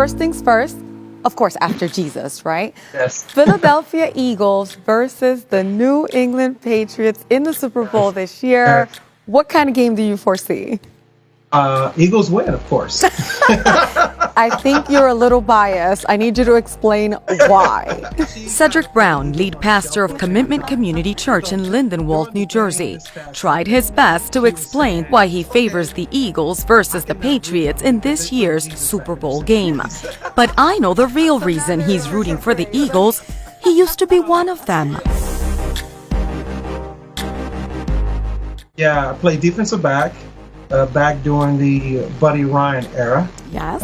first things first, of course, after Jesus, right? Yes. Philadelphia Eagles versus the New England Patriots in the Super Bowl this year. What kind of game do you foresee? Eagles win, of course. I think you're a little biased. I need you to explain why. Cedrick Brown, lead pastor of Commitment Community Church in Lindenwold, New Jersey, tried his best to explain why he favors the Eagles versus the Patriots in this year's Super Bowl game. But I know the real reason he's rooting for the Eagles. He used to be one of them. Yeah, I played defensive back during the Buddy Ryan era. Yes.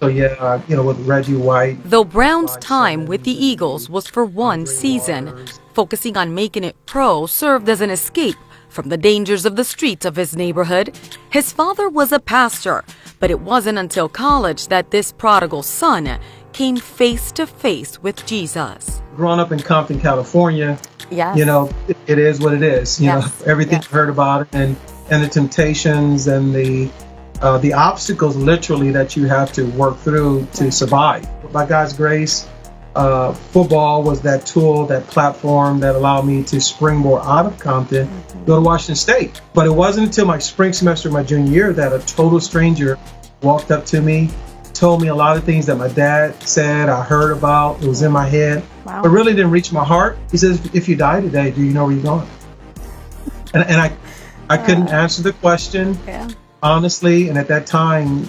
With Reggie White. Though Brown's time with the Eagles was for one season, focusing on making it pro served as an escape from the dangers of the streets of his neighborhood. His father was a pastor, but it wasn't until college that this prodigal son came face to face with Jesus. Growing up in Compton, California, Yes. it is what it is. Everything Yes. you heard about it, and the temptations and the obstacles literally that you have to work through to survive. By God's grace, football was that tool, that platform that allowed me to springboard out of Compton, go to Washington State. But it wasn't until my spring semester of my junior year that a total stranger walked up to me, told me a lot of things that my dad said, I heard about, it was in my head, Wow. but really didn't reach my heart. He says, if you die today, do you know where you're going? And I couldn't answer the question. Yeah. Honestly, and at that time,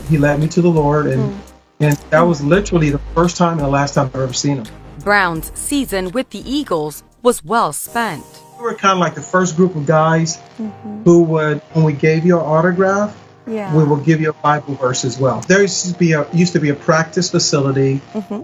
he led me to the Lord, and that was literally the first time and the last time I've ever seen him. Brown's season with the Eagles was well spent. We were kind of like the first group of guys who would, when we gave you an autograph, Yeah. we will give you a Bible verse as well. There used to be a practice facility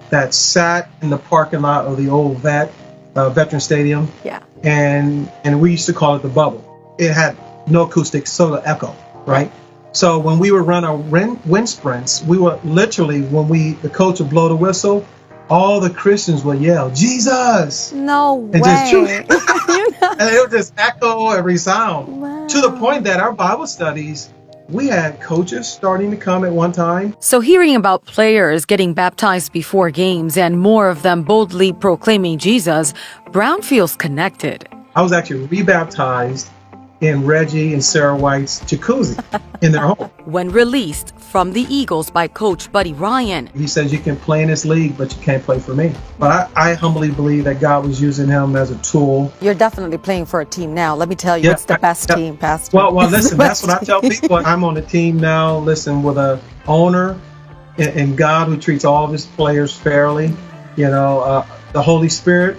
that sat in the parking lot of the old Veteran Stadium, Yeah. and we used to call it the bubble. It had no acoustics, so the echo, right? So when we would run our wind sprints, we would literally, the coach would blow the whistle, all the Christians would yell, Jesus! No And way. and it would just echo every sound. Wow. To the point that our Bible studies, we had coaches starting to come at one time. So hearing about players getting baptized before games and more of them boldly proclaiming Jesus, Brown feels connected. I was actually rebaptized in Reggie and Sarah White's jacuzzi in their home. When released from the Eagles by coach Buddy Ryan, He says, you can play in this league, but you can't play for me. But I humbly believe that God was using him as a tool. You're definitely playing for a team now. Let me tell you, it's the best team, Pastor. Well, It's the listen, that's best what I tell team. people. I'm on a team now, listen, with a owner and God who treats all of his players fairly. The Holy Spirit,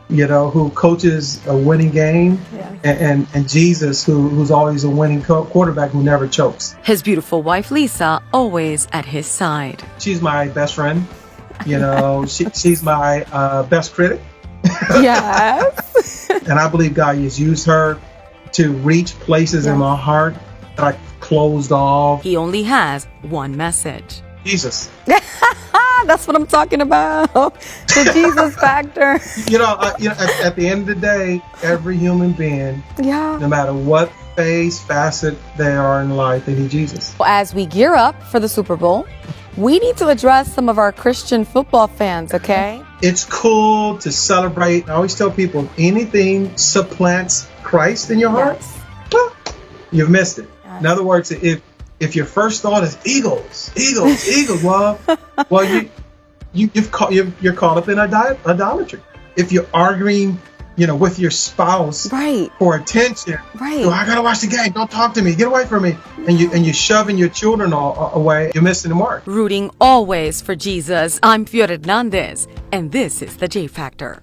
who coaches a winning game, Yeah. and Jesus, who's always a winning quarterback who never chokes. his beautiful wife Lisa always at his side. She's my best friend. She's my best critic. Yes. And I believe God has used her to reach places in my heart that I closed off. He only has one message. Jesus. That's what I'm talking about. The Jesus factor. At the end of the day, every human being, Yeah. no matter what facet they are in life, they need Jesus. As we gear up for the Super Bowl, we need to address some of our Christian football fans, okay? It's cool to celebrate. I always tell people, anything supplants Christ in your heart, Yes. well, you've missed it. In other words, if your first thought is Eagles, well, you're caught up in idolatry. If you're arguing, with your spouse Right. for attention, Right. I gotta watch the game. Don't talk to me. Get away from me. And you're shoving your children away. You're missing the mark. Rooting always for Jesus, I'm Fior Hernandez, and this is the J Factor.